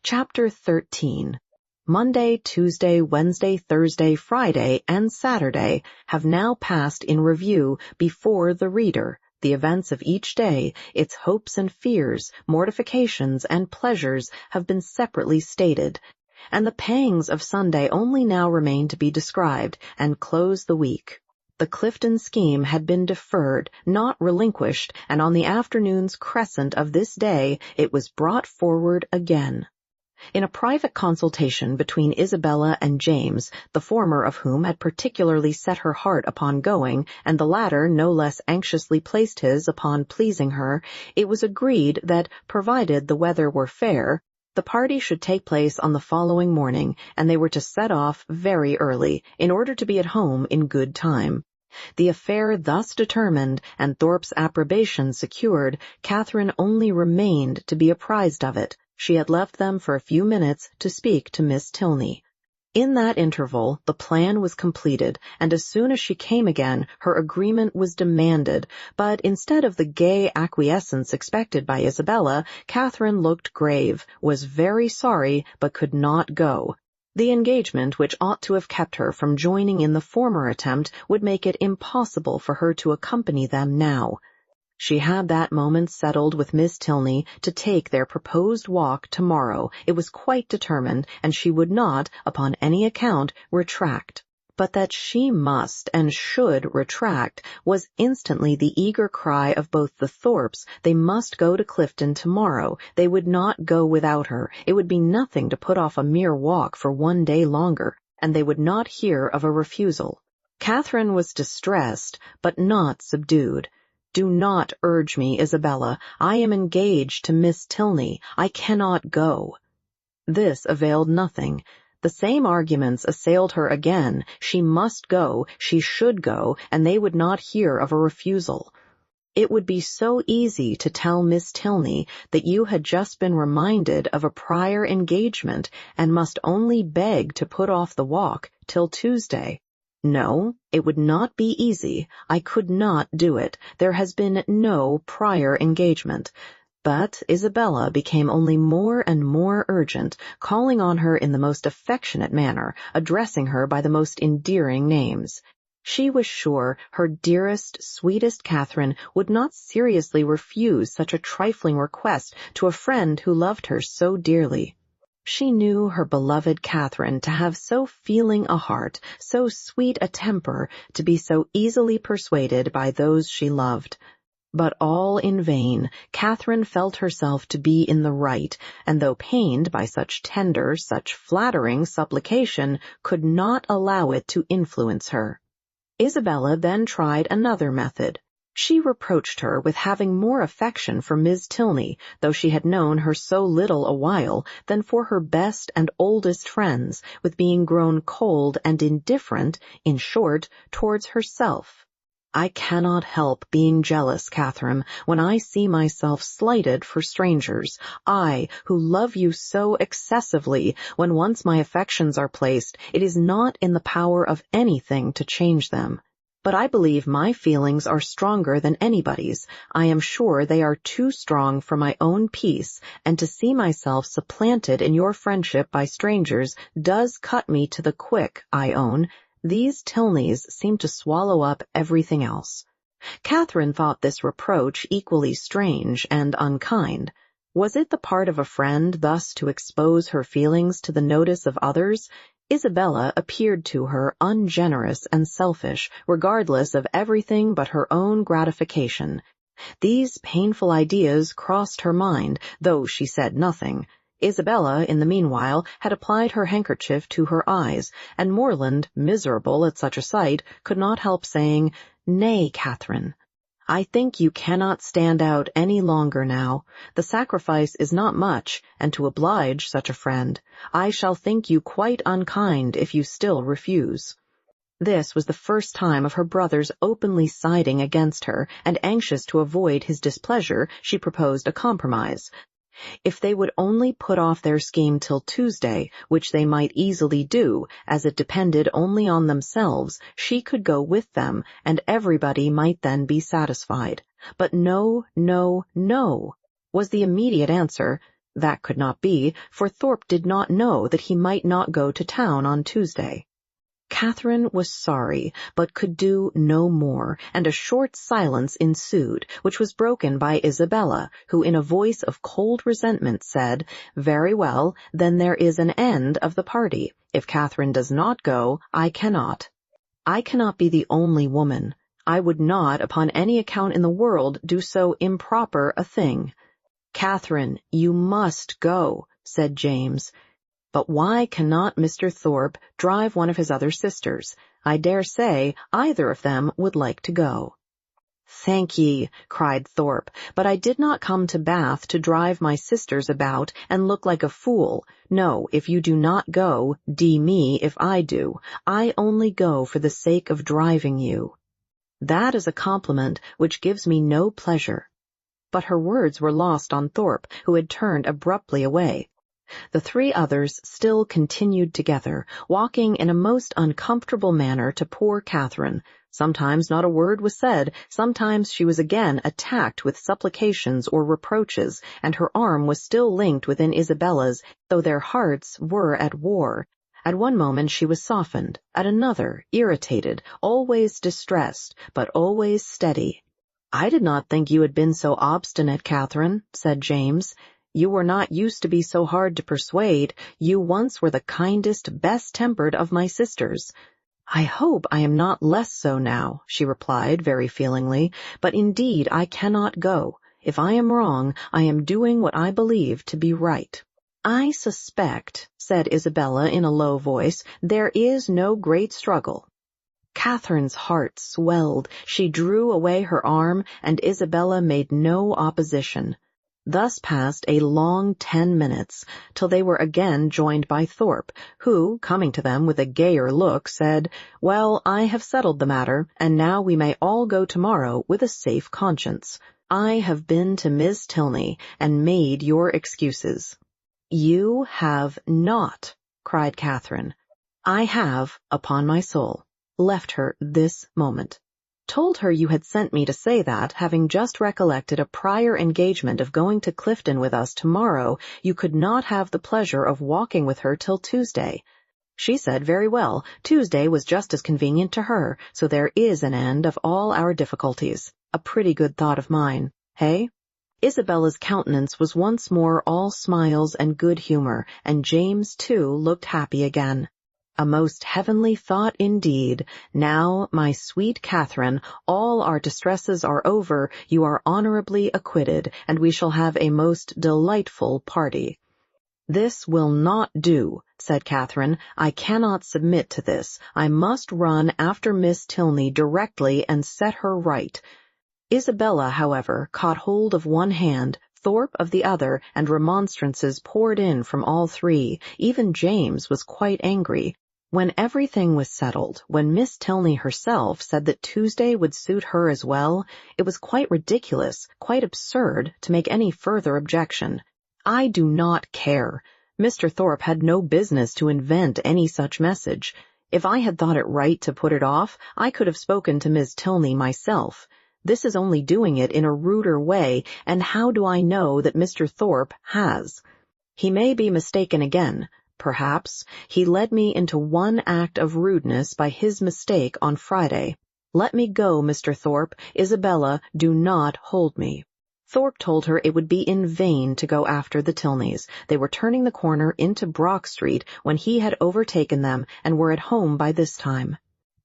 Chapter 13. Monday, Tuesday, Wednesday, Thursday, Friday, and Saturday have now passed in review before the reader. The events of each day, its hopes and fears, mortifications and pleasures have been separately stated, and the pangs of Sunday only now remain to be described and close the week. The Clifton scheme had been deferred, not relinquished, and on the afternoon's crescent of this day it was brought forward again. In a private consultation between Isabella and James, the former of whom had particularly set her heart upon going, and the latter no less anxiously placed his upon pleasing her, it was agreed that, provided the weather were fair, the party should take place on the following morning, and they were to set off very early, in order to be at home in good time. The affair thus determined, and Thorpe's approbation secured, Catherine only remained to be apprised of it. She had left them for a few minutes to speak to Miss Tilney. In that interval the plan was completed, and as soon as she came again her agreement was demanded, but instead of the gay acquiescence expected by Isabella, Catherine looked grave, was very sorry, but could not go. The engagement which ought to have kept her from joining in the former attempt would make it impossible for her to accompany them now. She had that moment settled with Miss Tilney to take their proposed walk tomorrow. It was quite determined, and she would not, upon any account, retract. But that she must and should retract was instantly the eager cry of both the Thorpes. They must go to Clifton tomorrow. They would not go without her. It would be nothing to put off a mere walk for one day longer, and they would not hear of a refusal. Catherine was distressed, but not subdued. "Do not urge me, Isabella. I am engaged to Miss Tilney. I cannot go." This availed nothing. The same arguments assailed her again. She must go, she should go, and they would not hear of a refusal. It would be so easy to tell Miss Tilney that you had just been reminded of a prior engagement and must only beg to put off the walk till Tuesday. No, it would not be easy. I could not do it. There has been no prior engagement. But Isabella became only more and more urgent, calling on her in the most affectionate manner, addressing her by the most endearing names. She was sure her dearest, sweetest Catherine would not seriously refuse such a trifling request to a friend who loved her so dearly. She knew her beloved Catherine to have so feeling a heart, so sweet a temper, to be so easily persuaded by those she loved. But all in vain. Catherine felt herself to be in the right, and though pained by such tender, such flattering supplication, could not allow it to influence her. Isabella then tried another method. She reproached her with having more affection for Miss Tilney, though she had known her so little a while, than for her best and oldest friends, with being grown cold and indifferent, in short, towards herself. "I cannot help being jealous, Catherine, when I see myself slighted for strangers. I, who love you so excessively, when once my affections are placed, it is not in the power of anything to change them. But I believe my feelings are stronger than anybody's. I am sure they are too strong for my own peace, and to see myself supplanted in your friendship by strangers does cut me to the quick, I own. These Tilneys seem to swallow up everything else." Catherine thought this reproach equally strange and unkind. Was it the part of a friend thus to expose her feelings to the notice of others? Isabella appeared to her ungenerous and selfish, regardless of everything but her own gratification. These painful ideas crossed her mind, though she said nothing. Isabella, in the meanwhile, had applied her handkerchief to her eyes, and Morland, miserable at such a sight, could not help saying, "Nay, Catherine, I think you cannot stand out any longer now. The sacrifice is not much, and to oblige such a friend, I shall think you quite unkind if you still refuse." This was the first time of her brother's openly siding against her, and anxious to avoid his displeasure, she proposed a compromise. If they would only put off their scheme till Tuesday, which they might easily do, as it depended only on themselves, she could go with them, and everybody might then be satisfied. But no, no, no, was the immediate answer. That could not be, for Thorpe did not know that he might not go to town on Tuesday. Catherine was sorry, but could do no more, and a short silence ensued, which was broken by Isabella, who in a voice of cold resentment said, "Very well, then there is an end of the party. If Catherine does not go, I cannot. I cannot be the only woman. I would not, upon any account in the world, do so improper a thing." "Catherine, you must go," said James. "But why cannot Mr. Thorpe drive one of his other sisters? I dare say either of them would like to go." "Thank ye," cried Thorpe, "but I did not come to Bath to drive my sisters about and look like a fool. No, if you do not go, d me if I do. I only go for the sake of driving you." "That is a compliment which gives me no pleasure." But her words were lost on Thorpe, who had turned abruptly away. The three others still continued together, walking in a most uncomfortable manner to poor Catherine. Sometimes not a word was said, sometimes she was again attacked with supplications or reproaches, and her arm was still linked within Isabella's, though their hearts were at war. At one moment she was softened, at another irritated, always distressed, but always steady. "I did not think you had been so obstinate, Catherine," said James. "You were not used to be so hard to persuade. You once were the kindest, best-tempered of my sisters." "I hope I am not less so now," she replied very feelingly, "but indeed I cannot go. If I am wrong, I am doing what I believe to be right." "I suspect," said Isabella in a low voice, "there is no great struggle." Catherine's heart swelled. She drew away her arm, and Isabella made no opposition. Thus passed a long 10 minutes, till they were again joined by Thorpe, who, coming to them with a gayer look, said, "Well, I have settled the matter, and now we may all go tomorrow with a safe conscience. I have been to Miss Tilney, and made your excuses." "You have not," cried Catherine. "I have, upon my soul, left her this moment. Told her you had sent me to say that, having just recollected a prior engagement of going to Clifton with us tomorrow, you could not have the pleasure of walking with her till Tuesday. She said very well, Tuesday was just as convenient to her, so there is an end of all our difficulties. A pretty good thought of mine, hey?" Isabella's countenance was once more all smiles and good humor, and James, too, looked happy again. "A most heavenly thought indeed. Now, my sweet Catherine, all our distresses are over, you are honorably acquitted, and we shall have a most delightful party." "This will not do," said Catherine. "I cannot submit to this. I must run after Miss Tilney directly and set her right." Isabella, however, caught hold of one hand, Thorpe of the other, and remonstrances poured in from all three. Even James was quite angry. When everything was settled, when Miss Tilney herself said that Tuesday would suit her as well, it was quite ridiculous, quite absurd, to make any further objection. "I do not care. Mr. Thorpe had no business to invent any such message. If I had thought it right to put it off, I could have spoken to Miss Tilney myself. This is only doing it in a ruder way, and how do I know that Mr. Thorpe has? He may be mistaken again. Perhaps he led me into one act of rudeness by his mistake on Friday. Let me go, Mr. Thorpe. Isabella, do not hold me." Thorpe told her it would be in vain to go after the Tilneys. They were turning the corner into Brock Street when he had overtaken them and were at home by this time.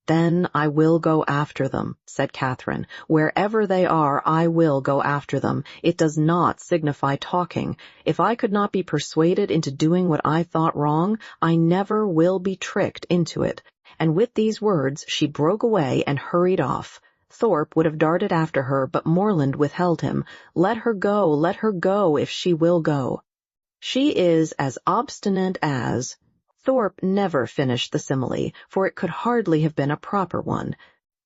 "Then I will go after them," said Catherine. "Wherever they are, I will go after them. It does not signify talking. If I could not be persuaded into doing what I thought wrong, I never will be tricked into it." And with these words she broke away and hurried off. Thorpe would have darted after her, but Morland withheld him. Let her go, if she will go. "She is as obstinate as—" Thorpe never finished the simile, for it could hardly have been a proper one.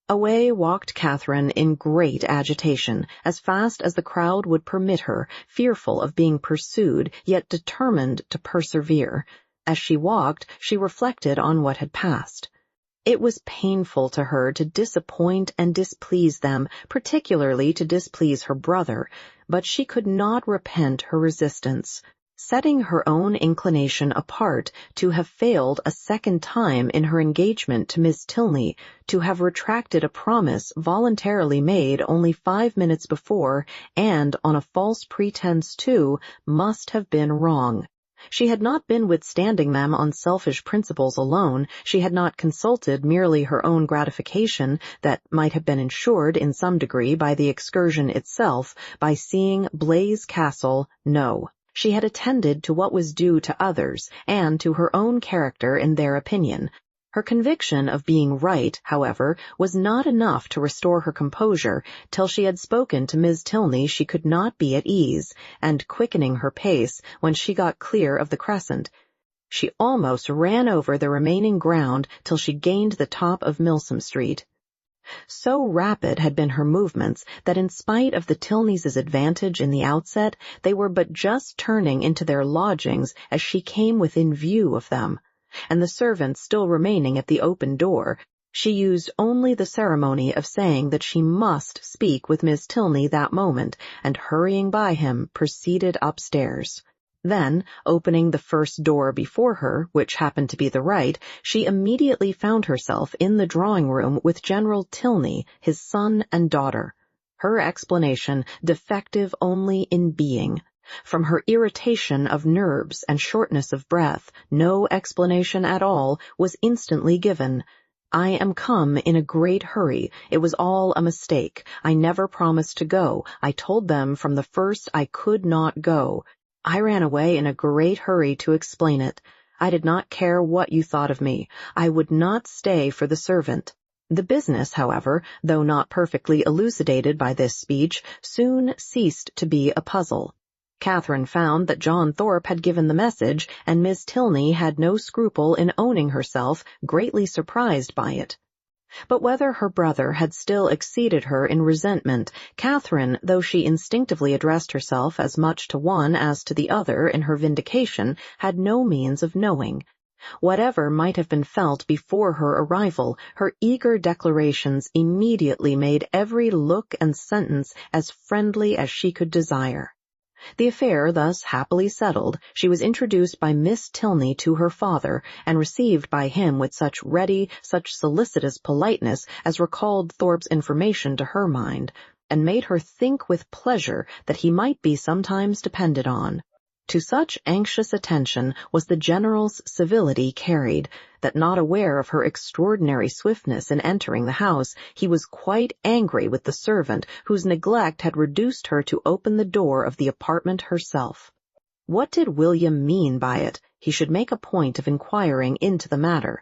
Away walked Catherine in great agitation, as fast as the crowd would permit her, fearful of being pursued, yet determined to persevere. As she walked, she reflected on what had passed. It was painful to her to disappoint and displease them, particularly to displease her brother, but she could not repent her resistance. Setting her own inclination apart, to have failed a second time in her engagement to Miss Tilney, to have retracted a promise voluntarily made only 5 minutes before, and on a false pretense too, must have been wrong. She had not been withstanding them on selfish principles alone. She had not consulted merely her own gratification, that might have been ensured in some degree by the excursion itself, by seeing Blaise Castle. No. She had attended to what was due to others, and to her own character in their opinion. Her conviction of being right, however, was not enough to restore her composure. Till she had spoken to Miss Tilney she could not be at ease, and quickening her pace, when she got clear of the crescent, she almost ran over the remaining ground till she gained the top of Milsom Street. So rapid had been her movements that in spite of the Tilneys' advantage in the outset, they were but just turning into their lodgings as she came within view of them, and the servant still remaining at the open door, she used only the ceremony of saying that she must speak with Miss Tilney that moment, and hurrying by him, proceeded upstairs. Then, opening the first door before her, which happened to be the right, she immediately found herself in the drawing-room with General Tilney, his son and daughter. Her explanation defective only in being. From her irritation of nerves and shortness of breath, no explanation at all was instantly given. "I am come in a great hurry. It was all a mistake. I never promised to go. I told them from the first I could not go. I ran away in a great hurry to explain it. I did not care what you thought of me. I would not stay for the servant." The business, however, though not perfectly elucidated by this speech, soon ceased to be a puzzle. Catherine found that John Thorpe had given the message, and Miss Tilney had no scruple in owning herself greatly surprised by it. But whether her brother had still exceeded her in resentment, Catherine, though she instinctively addressed herself as much to one as to the other in her vindication, had no means of knowing. Whatever might have been felt before her arrival, her eager declarations immediately made every look and sentence as friendly as she could desire. The affair thus happily settled, she was introduced by Miss Tilney to her father, and received by him with such ready, such solicitous politeness as recalled Thorpe's information to her mind, and made her think with pleasure that he might be sometimes depended on. To such anxious attention was the General's civility carried, that not aware of her extraordinary swiftness in entering the house, he was quite angry with the servant whose neglect had reduced her to open the door of the apartment herself. What did William mean by it? He should make a point of inquiring into the matter.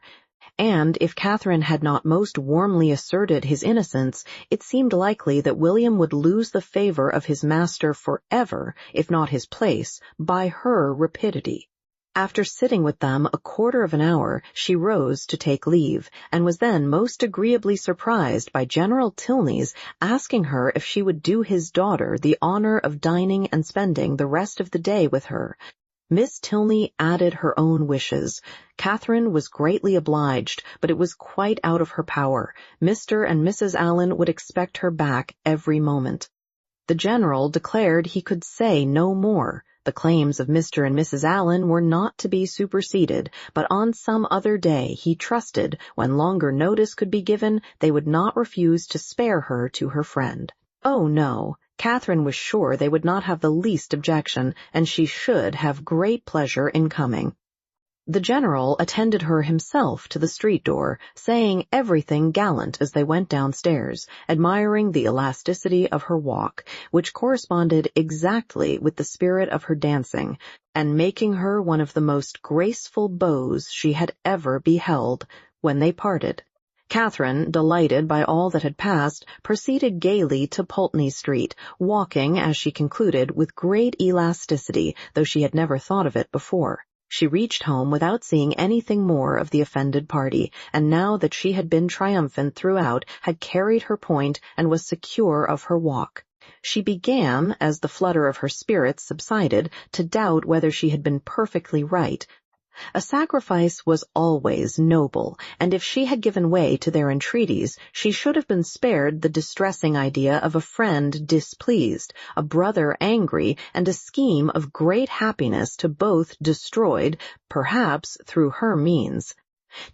And if Catherine had not most warmly asserted his innocence, it seemed likely that William would lose the favor of his master forever, if not his place, by her rapidity. After sitting with them a quarter of an hour, she rose to take leave, and was then most agreeably surprised by General Tilney's asking her if she would do his daughter the honor of dining and spending the rest of the day with her. Miss Tilney added her own wishes. Catherine was greatly obliged, but it was quite out of her power. Mr. and Mrs. Allen would expect her back every moment. The General declared he could say no more. The claims of Mr. and Mrs. Allen were not to be superseded, but on some other day he trusted, when longer notice could be given, they would not refuse to spare her to her friend. Oh, no. Catherine was sure they would not have the least objection, and she should have great pleasure in coming. The General attended her himself to the street door, saying everything gallant as they went downstairs, admiring the elasticity of her walk, which corresponded exactly with the spirit of her dancing, and making her one of the most graceful beaux she had ever beheld. When they parted, Catherine, delighted by all that had passed, proceeded gaily to Pulteney Street, walking, as she concluded, with great elasticity, though she had never thought of it before. She reached home without seeing anything more of the offended party, and now that she had been triumphant throughout, had carried her point, and was secure of her walk. She began, as the flutter of her spirits subsided, to doubt whether she had been perfectly right. A sacrifice was always noble, and if she had given way to their entreaties, she should have been spared the distressing idea of a friend displeased, a brother angry, and a scheme of great happiness to both destroyed, perhaps through her means.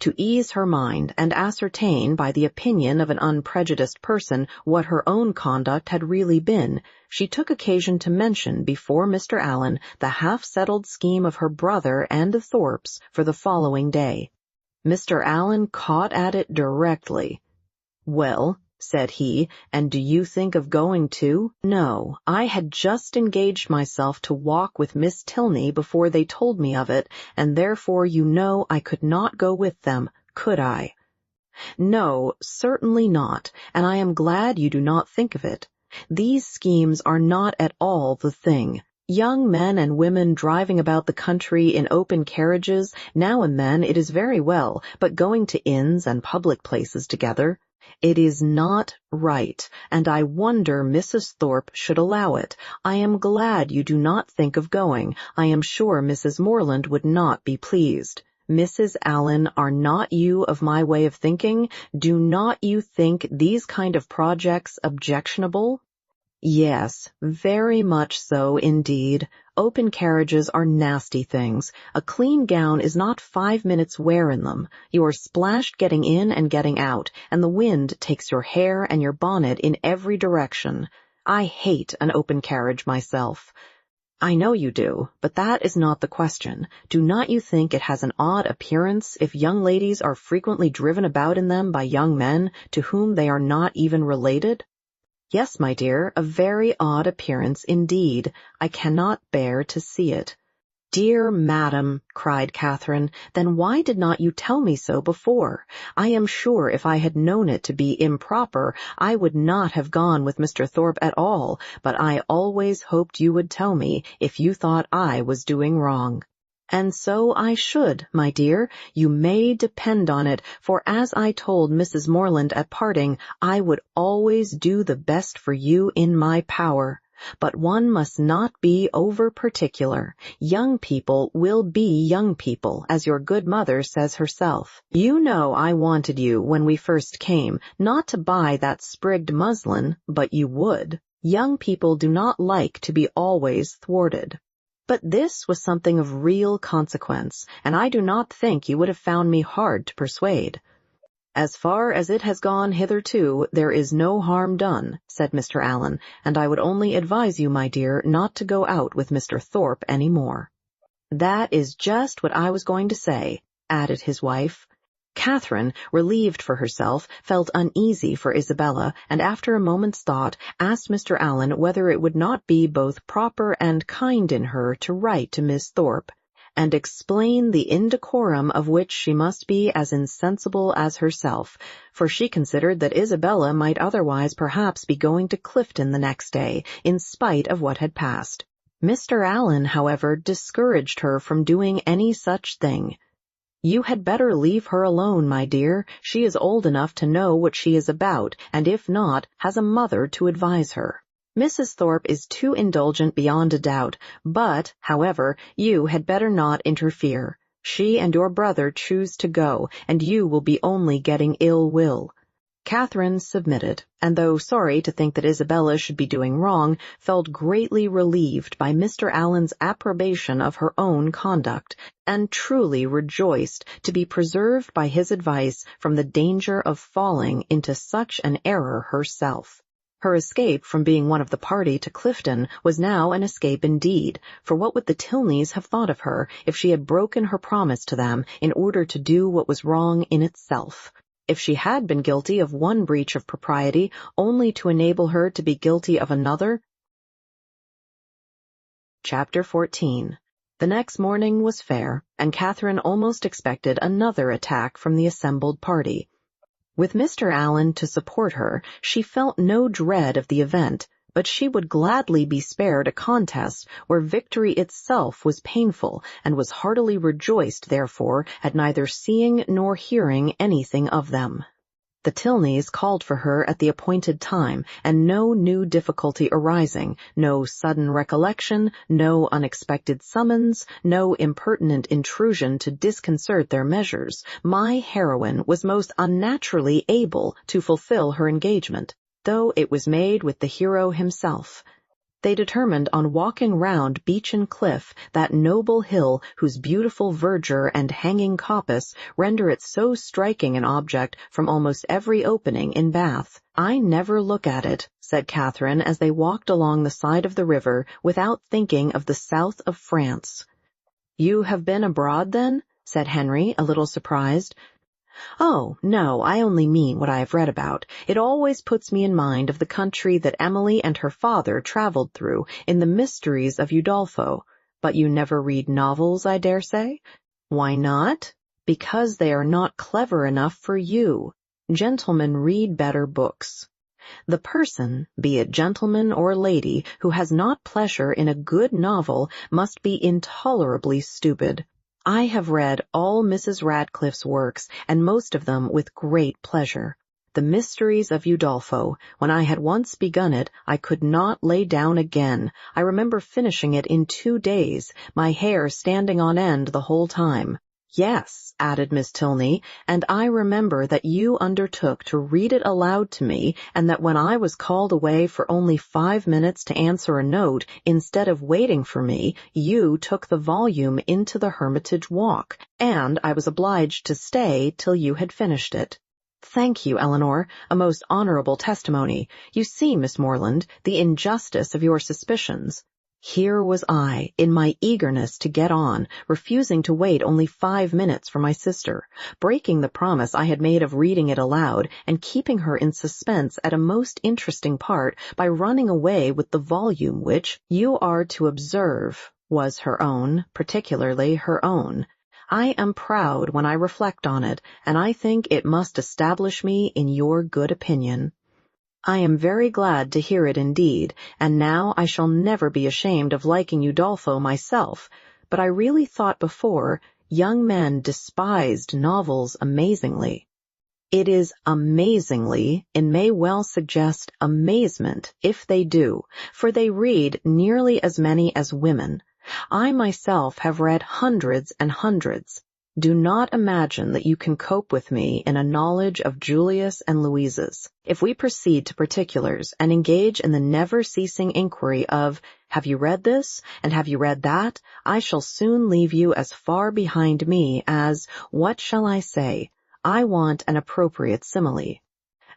To ease her mind and ascertain by the opinion of an unprejudiced person what her own conduct had really been, she took occasion to mention before Mr. Allen the half-settled scheme of her brother and the Thorpes for the following day. Mr. Allen caught at it directly. "Well," said he, "and do you think of going too?" "No, I had just engaged myself to walk with Miss Tilney before they told me of it, and therefore you know I could not go with them, could I?" "No, certainly not, and I am glad you do not think of it. These schemes are not at all the thing. Young men and women driving about the country in open carriages, now and then it is very well, but going to inns and public places together, it is not right, and I wonder Mrs. Thorpe should allow it. I am glad you do not think of going. I am sure Mrs. Morland would not be pleased. Mrs. Allen, are not you of my way of thinking? Do not you think these kind of projects objectionable?" "Yes, very much so indeed. Open carriages are nasty things. A clean gown is not 5 minutes' wear in them. You are splashed getting in and getting out, and the wind takes your hair and your bonnet in every direction. I hate an open carriage myself." "I know you do, but that is not the question. Do not you think it has an odd appearance if young ladies are frequently driven about in them by young men to whom they are not even related?" "Yes, my dear, a very odd appearance indeed. I cannot bear to see it." "Dear madam," cried Catherine, "then why did not you tell me so before? I am sure if I had known it to be improper, I would not have gone with Mr. Thorpe at all, but I always hoped you would tell me if you thought I was doing wrong." "And so I should, my dear, you may depend on it, for as I told Mrs. Morland at parting, I would always do the best for you in my power. But one must not be over-particular. Young people will be young people, as your good mother says herself. You know I wanted you, when we first came, not to buy that sprigged muslin, but you would. Young people do not like to be always thwarted. But this was something of real consequence, and I do not think you would have found me hard to persuade." "As far as it has gone hitherto, there is no harm done," said Mr. Allen, "and I would only advise you, my dear, not to go out with Mr. Thorpe any more." "That is just what I was going to say," added his wife. Catherine, relieved for herself, felt uneasy for Isabella, and after a moment's thought, asked Mr. Allen whether it would not be both proper and kind in her to write to Miss Thorpe, and explain the indecorum of which she must be as insensible as herself, for she considered that Isabella might otherwise perhaps be going to Clifton the next day, in spite of what had passed. Mr. Allen, however, discouraged her from doing any such thing. "You had better leave her alone, my dear. She is old enough to know what she is about, and if not, has a mother to advise her. Mrs. Thorpe is too indulgent beyond a doubt, but, however, you had better not interfere. She and your brother choose to go, and you will be only getting ill will." Catherine submitted, and though sorry to think that Isabella should be doing wrong, felt greatly relieved by Mr. Allen's approbation of her own conduct, and truly rejoiced to be preserved by his advice from the danger of falling into such an error herself. Her escape from being one of the party to Clifton was now an escape indeed, for what would the Tilneys have thought of her if she had broken her promise to them in order to do what was wrong in itself? If she had been guilty of one breach of propriety only to enable her to be guilty of another? Chapter 14. The next morning was fair, and Catherine almost expected another attack from the assembled party. With Mr. Allen to support her, she felt no dread of the event, but she would gladly be spared a contest where victory itself was painful, and was heartily rejoiced, therefore, at neither seeing nor hearing anything of them. The Tilneys called for her at the appointed time, and no new difficulty arising, no sudden recollection, no unexpected summons, no impertinent intrusion to disconcert their measures, my heroine was most unnaturally able to fulfill her engagement, though it was made with the hero himself. They determined on walking round Beechen Cliff, that noble hill whose beautiful verdure and hanging coppice render it so striking an object from almost every opening in Bath. "I never look at it," said Catherine as they walked along the side of the river, "without thinking of the south of France." "You have been abroad, then?" said Henry, a little surprised. "Oh, no, I only mean what I have read about. It always puts me in mind of the country that Emily and her father traveled through in the Mysteries of Udolpho. But you never read novels, I dare say?" "Why not?" "Because they are not clever enough for you. Gentlemen read better books. The person, be it gentleman or lady, who has not pleasure in a good novel must be intolerably stupid. I have read all Mrs. Radcliffe's works, and most of them with great pleasure. The Mysteries of Udolpho, when I had once begun it, I could not lay down again. I remember finishing it in 2 days, my hair standing on end the whole time. Yes," added Miss Tilney, "and I remember that you undertook to read it aloud to me, and that when I was called away for only 5 minutes to answer a note, instead of waiting for me, you took the volume into the Hermitage Walk, and I was obliged to stay till you had finished it." "Thank you, Eleanor, a most honorable testimony. You see, Miss Morland, the injustice of your suspicions." Here was I, in my eagerness to get on, refusing to wait only 5 minutes for my sister, breaking the promise I had made of reading it aloud, and keeping her in suspense at a most interesting part by running away with the volume which, you are to observe, was her own, particularly her own. I am proud when I reflect on it, and I think it must establish me in your good opinion. "I am very glad to hear it indeed, and now I shall never be ashamed of liking Udolpho myself, but I really thought before, young men despised novels amazingly." "It is amazingly, and may well suggest amazement, if they do, for they read nearly as many as women. I myself have read hundreds and hundreds. Do not imagine that you can cope with me in a knowledge of Julius and Louisa's. If we proceed to particulars and engage in the never-ceasing inquiry of, have you read this, and have you read that, I shall soon leave you as far behind me as, what shall I say? I want an appropriate simile.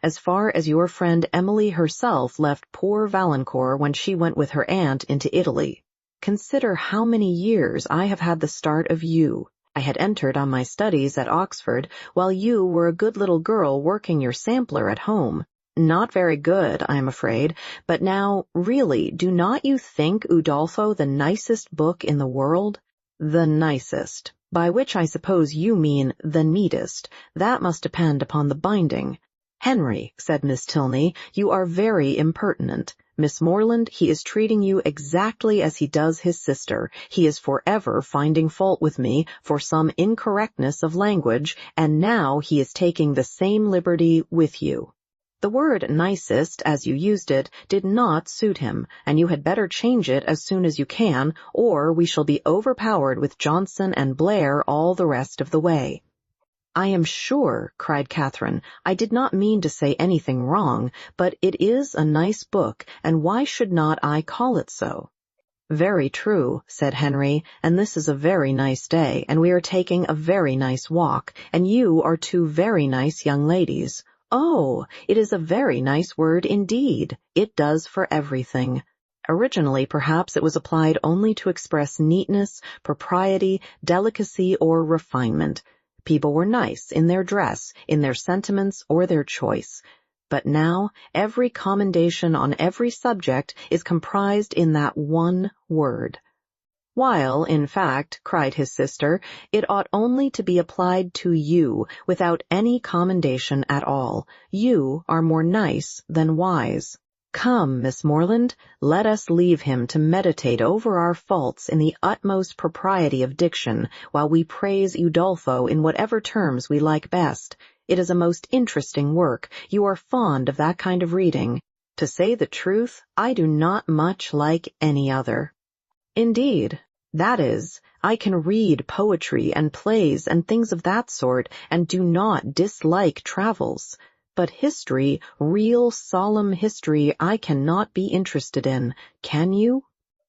As far as your friend Emily herself left poor Valancourt when she went with her aunt into Italy. Consider how many years I have had the start of you. I had entered on my studies at Oxford, while you were a good little girl working your sampler at home. Not very good, I am afraid, but now, really, do not you think Udolpho the nicest book in the world? The nicest, by which I suppose you mean the neatest. That must depend upon the binding. Henry, said Miss Tilney, you are very impertinent. Miss Morland, he is treating you exactly as he does his sister. He is forever finding fault with me for some incorrectness of language, and now he is taking the same liberty with you. The word nicest, as you used it, did not suit him, and you had better change it as soon as you can, or we shall be overpowered with Johnson and Blair all the rest of the way. I am sure, cried Catherine, I did not mean to say anything wrong, but it is a nice book, and why should not I call it so? Very true, said Henry, and this is a very nice day, and we are taking a very nice walk, and you are 2 very nice young ladies. Oh, it is a very nice word indeed. It does for everything. Originally, perhaps, it was applied only to express neatness, propriety, delicacy, or refinement. People were nice in their dress, in their sentiments, or their choice. But now every commendation on every subject is comprised in that one word. While, in fact, cried his sister, it ought only to be applied to you, without any commendation at all. You are more nice than wise. Come, Miss Morland, let us leave him to meditate over our faults in the utmost propriety of diction, while we praise Udolpho in whatever terms we like best. It is a most interesting work. You are fond of that kind of reading. To say the truth, I do not much like any other. Indeed. That is, I can read poetry and plays and things of that sort, and do not dislike travels. But history, real solemn history, I cannot be interested in. Can you?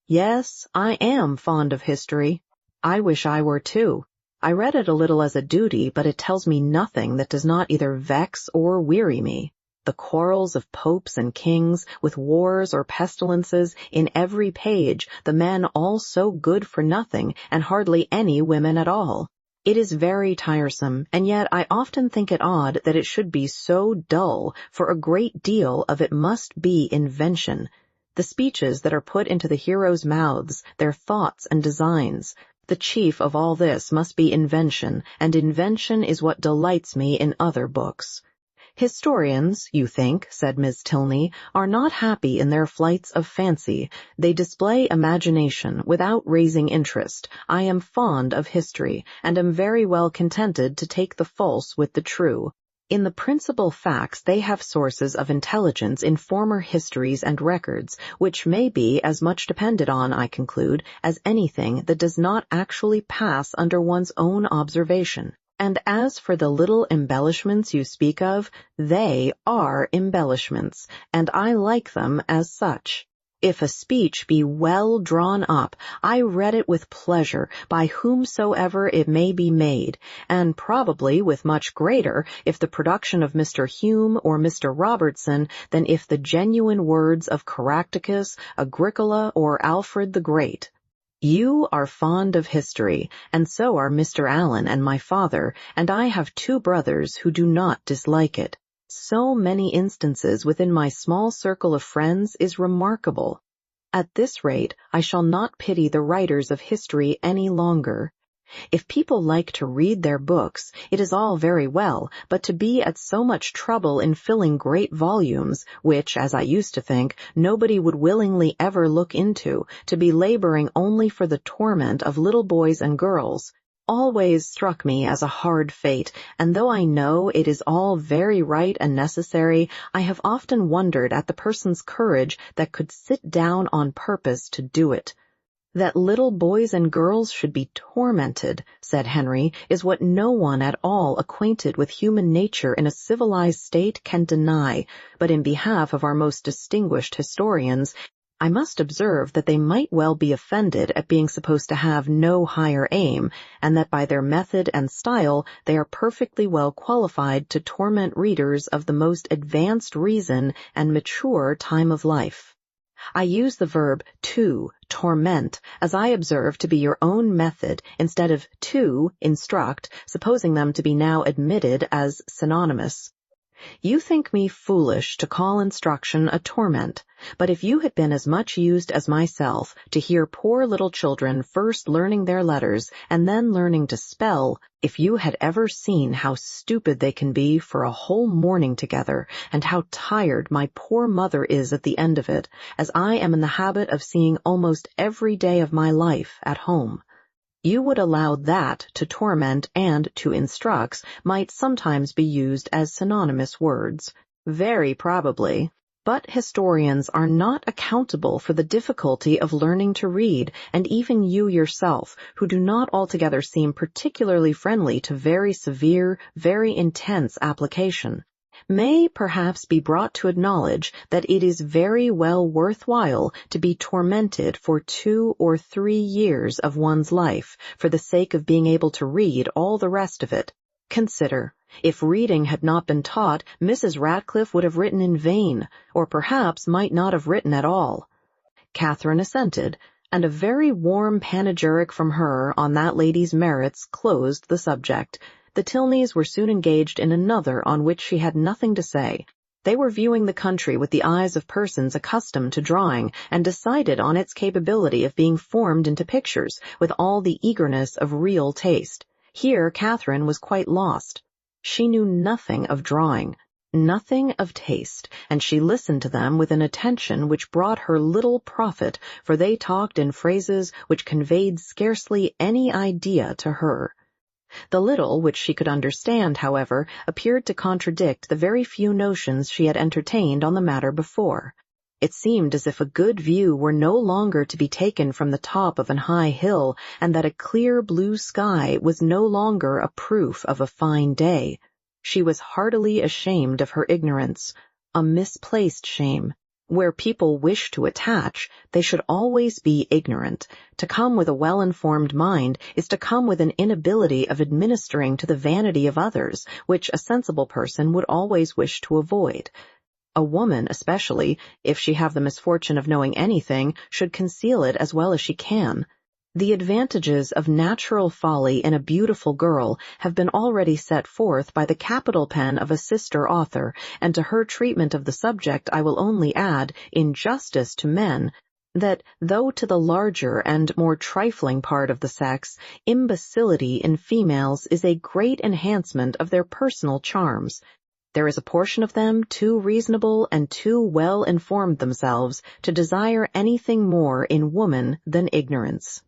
Yes, I am fond of history. I wish I were too. I read it a little as a duty, but it tells me nothing that does not either vex or weary me. The quarrels of popes and kings, with wars or pestilences, in every page, the men all so good for nothing, and hardly any women at all. It is very tiresome, and yet I often think it odd that it should be so dull, for a great deal of it must be invention. The speeches that are put into the heroes' mouths, their thoughts and designs. The chief of all this must be invention, and invention is what delights me in other books. Historians, you think, said Miss Tilney, are not happy in their flights of fancy. They display imagination without raising interest. I am fond of history, and am very well contented to take the false with the true. In the principal facts they have sources of intelligence in former histories and records, which may be as much depended on, I conclude, as anything that does not actually pass under one's own observation. And as for the little embellishments you speak of, they are embellishments, and I like them as such. If a speech be well drawn up, I read it with pleasure by whomsoever it may be made, and probably with much greater if the production of Mr. Hume or Mr. Robertson than if the genuine words of Caractacus, Agricola, or Alfred the Great. You are fond of history, and so are Mr. Allen and my father, and I have 2 brothers who do not dislike it. So many instances within my small circle of friends is remarkable. At this rate, I shall not pity the writers of history any longer. If people like to read their books, it is all very well, but to be at so much trouble in filling great volumes, which, as I used to think, nobody would willingly ever look into, to be laboring only for the torment of little boys and girls, always struck me as a hard fate, and though I know it is all very right and necessary, I have often wondered at the person's courage that could sit down on purpose to do it. That little boys and girls should be tormented, said Henry, is what no one at all acquainted with human nature in a civilized state can deny, but in behalf of our most distinguished historians, I must observe that they might well be offended at being supposed to have no higher aim, and that by their method and style they are perfectly well qualified to torment readers of the most advanced reason and mature time of life. I use the verb to, torment, as I observe to be your own method, instead of to, instruct, supposing them to be now admitted as synonymous. You think me foolish to call instruction a torment, but if you had been as much used as myself to hear poor little children first learning their letters and then learning to spell, if you had ever seen how stupid they can be for a whole morning together, and how tired my poor mother is at the end of it, as I am in the habit of seeing almost every day of my life at home, you would allow that to torment and to instructs might sometimes be used as synonymous words. Very probably. But historians are not accountable for the difficulty of learning to read, and even you yourself, who do not altogether seem particularly friendly to very severe, very intense application, may perhaps be brought to acknowledge that it is very well worthwhile to be tormented for 2 or 3 years of one's life for the sake of being able to read all the rest of it. Consider, if reading had not been taught, Mrs. Radcliffe would have written in vain, or perhaps might not have written at all. Catherine assented, and a very warm panegyric from her on that lady's merits closed the subject. The Tilneys were soon engaged in another on which she had nothing to say. They were viewing the country with the eyes of persons accustomed to drawing, and decided on its capability of being formed into pictures with all the eagerness of real taste. Here Catherine was quite lost. She knew nothing of drawing, nothing of taste, and she listened to them with an attention which brought her little profit, for they talked in phrases which conveyed scarcely any idea to her. The little which she could understand, however, appeared to contradict the very few notions she had entertained on the matter before. It seemed as if a good view were no longer to be taken from the top of an high hill, and that a clear blue sky was no longer a proof of a fine day. She was heartily ashamed of her ignorance, a misplaced shame. Where people wish to attach, they should always be ignorant. To come with a well-informed mind is to come with an inability of administering to the vanity of others, which a sensible person would always wish to avoid. A woman, especially, if she have the misfortune of knowing anything, should conceal it as well as she can. The advantages of natural folly in a beautiful girl have been already set forth by the capital pen of a sister author, and to her treatment of the subject I will only add, in justice to men, that though to the larger and more trifling part of the sex, imbecility in females is a great enhancement of their personal charms, there is a portion of them too reasonable and too well informed themselves to desire anything more in woman than ignorance.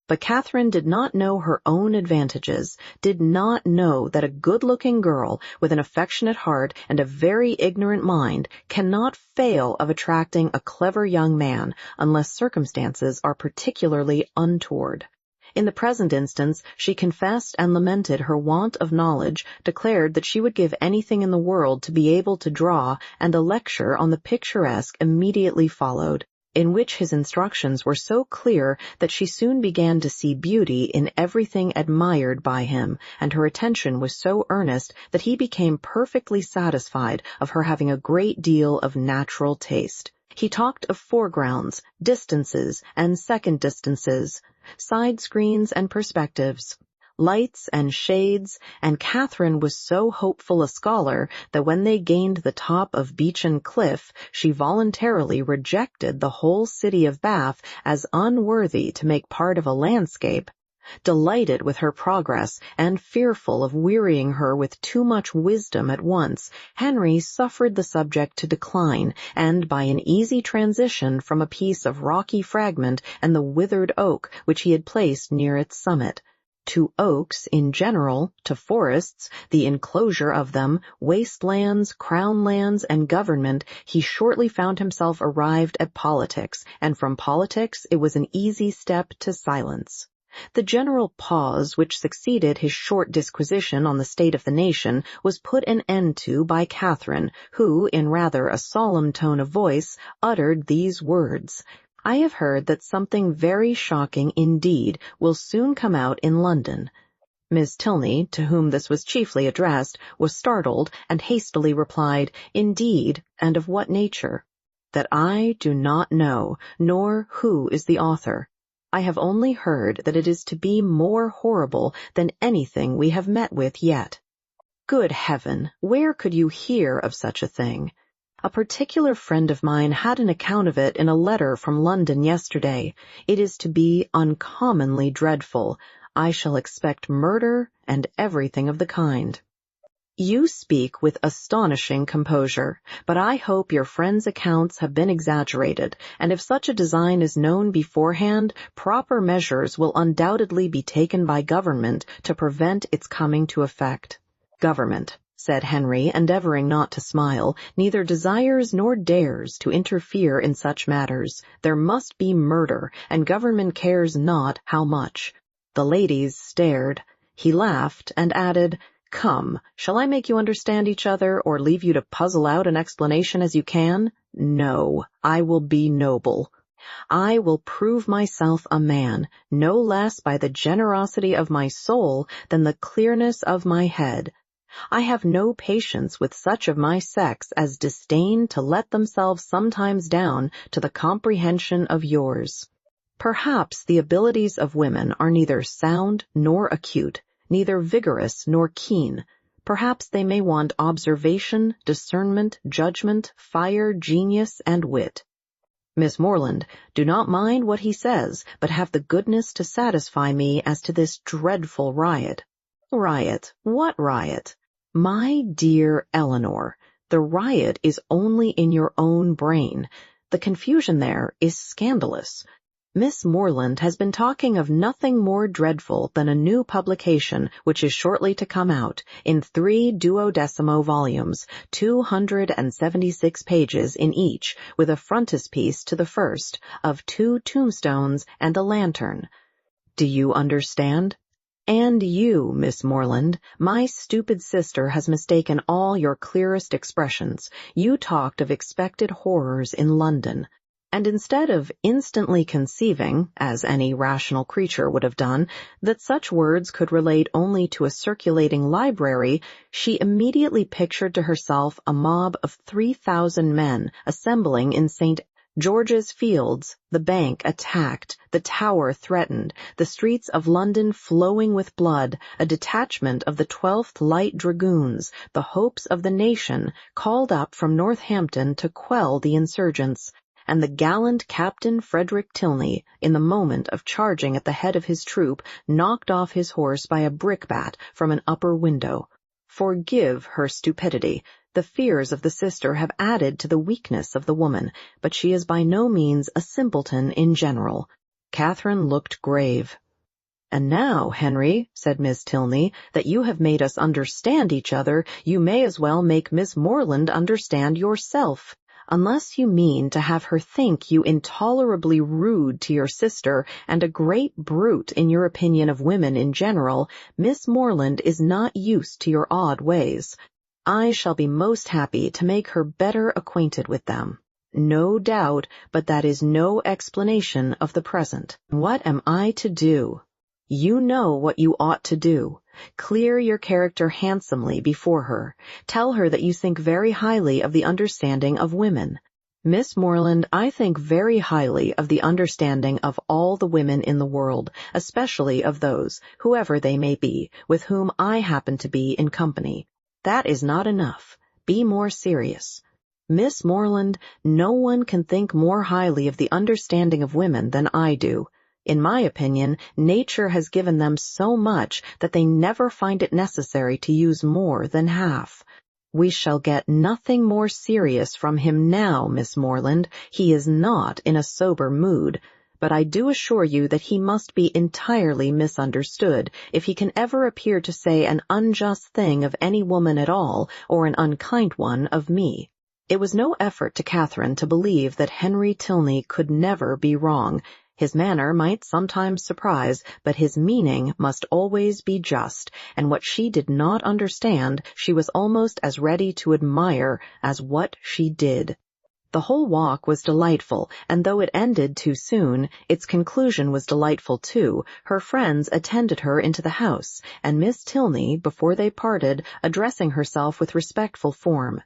But Catherine did not know her own advantages, did not know that a good-looking girl with an affectionate heart and a very ignorant mind cannot fail of attracting a clever young man unless circumstances are particularly untoward. In the present instance, she confessed and lamented her want of knowledge, declared that she would give anything in the world to be able to draw, and a lecture on the picturesque immediately followed, in which his instructions were so clear that she soon began to see beauty in everything admired by him, and her attention was so earnest that he became perfectly satisfied of her having a great deal of natural taste. He talked of foregrounds, distances, and second distances, side screens and perspectives, lights and shades, and Catherine was so hopeful a scholar that when they gained the top of Beechen Cliff, she voluntarily rejected the whole city of Bath as unworthy to make part of a landscape. Delighted with her progress, and fearful of wearying her with too much wisdom at once, Henry suffered the subject to decline, and by an easy transition from a piece of rocky fragment and the withered oak which he had placed near its summit, to oaks in general, to forests, the enclosure of them, waste lands, crown lands, and government, he shortly found himself arrived at politics, and from politics it was an easy step to silence. The general pause which succeeded his short disquisition on the state of the nation was put an end to by Catherine, who, in rather a solemn tone of voice, uttered these words: "I have heard that something very shocking indeed will soon come out in London." Miss Tilney, to whom this was chiefly addressed, was startled, and hastily replied, "Indeed, and of what nature?" "That I do not know, nor who is the author. I have only heard that it is to be more horrible than anything we have met with yet." Good heaven, where could you hear of such a thing? A particular friend of mine had an account of it in a letter from London yesterday. It is to be uncommonly dreadful. I shall expect murder and everything of the kind. You speak with astonishing composure, but I hope your friend's accounts have been exaggerated, and if such a design is known beforehand, proper measures will undoubtedly be taken by government to prevent its coming to effect. Government, said Henry, endeavoring not to smile, neither desires nor dares to interfere in such matters. There must be murder, and government cares not how much. The ladies stared. He laughed and added, "Come, shall I make you understand each other, or leave you to puzzle out an explanation as you can? No, I will be noble. I will prove myself a man, no less by the generosity of my soul than the clearness of my head. I have no patience with such of my sex as disdain to let themselves sometimes down to the comprehension of yours. Perhaps the abilities of women are neither sound nor acute, neither vigorous nor keen. Perhaps they may want observation, discernment, judgment, fire, genius, and wit. Miss Morland, do not mind what he says, but have the goodness to satisfy me as to this dreadful riot." "Riot? What riot?" "My dear Eleanor, the riot is only in your own brain. The confusion there is scandalous. Miss Morland has been talking of nothing more dreadful than a new publication which is shortly to come out in 3 duodecimo volumes, 276 pages in each, with a frontispiece to the first, of 2 tombstones and a lantern. Do you understand? And you, Miss Morland, my stupid sister has mistaken all your clearest expressions. You talked of expected horrors in London. And instead of instantly conceiving, as any rational creature would have done, that such words could relate only to a circulating library, she immediately pictured to herself a mob of 3,000 men assembling in St. George's Fields, the Bank attacked, the Tower threatened, the streets of London flowing with blood, a detachment of the 12th Light Dragoons, the hopes of the nation, called up from Northampton to quell the insurgents, and the gallant Captain Frederick Tilney, in the moment of charging at the head of his troop, knocked off his horse by a brickbat from an upper window. Forgive her stupidity. The fears of the sister have added to the weakness of the woman, but she is by no means a simpleton in general. Catherine looked grave. "And now, Henry," said Miss Tilney, "that you have made us understand each other, you may as well make Miss Morland understand yourself. Unless you mean to have her think you intolerably rude to your sister and a great brute in your opinion of women in general, Miss Morland is not used to your odd ways. I shall be most happy to make her better acquainted with them. No doubt, but that is no explanation of the present. What am I to do? You know what you ought to do. Clear your character handsomely before her. Tell her that you think very highly of the understanding of women. Miss Morland, I think very highly of the understanding of all the women in the world, especially of those, whoever they may be, with whom I happen to be in company. That is not enough. Be more serious. Miss Morland, no one can think more highly of the understanding of women than I do. In my opinion, nature has given them so much that they never find it necessary to use more than half. We shall get nothing more serious from him now, Miss Morland. He is not in a sober mood, but I do assure you that he must be entirely misunderstood if he can ever appear to say an unjust thing of any woman at all, or an unkind one of me." It was no effort to Catherine to believe that Henry Tilney could never be wrong. His manner might sometimes surprise, but his meaning must always be just, and what she did not understand she was almost as ready to admire as what she did. The whole walk was delightful, and though it ended too soon, its conclusion was delightful too. Her friends attended her into the house, and Miss Tilney, before they parted, addressing herself with respectful form,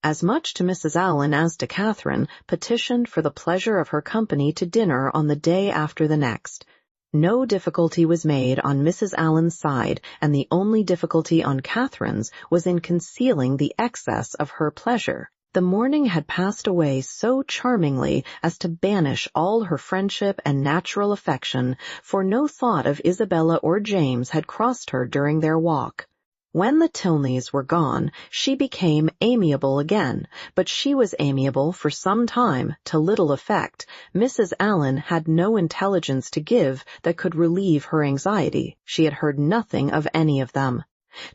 as much to Mrs. Allen as to Catherine, petitioned for the pleasure of her company to dinner on the day after the next. No difficulty was made on Mrs. Allen's side, and the only difficulty on Catherine's was in concealing the excess of her pleasure. The morning had passed away so charmingly as to banish all her friendship and natural affection, for no thought of Isabella or James had crossed her during their walk. When the Tilneys were gone, she became amiable again, but she was amiable for some time, to little effect. Mrs. Allen had no intelligence to give that could relieve her anxiety. She had heard nothing of any of them.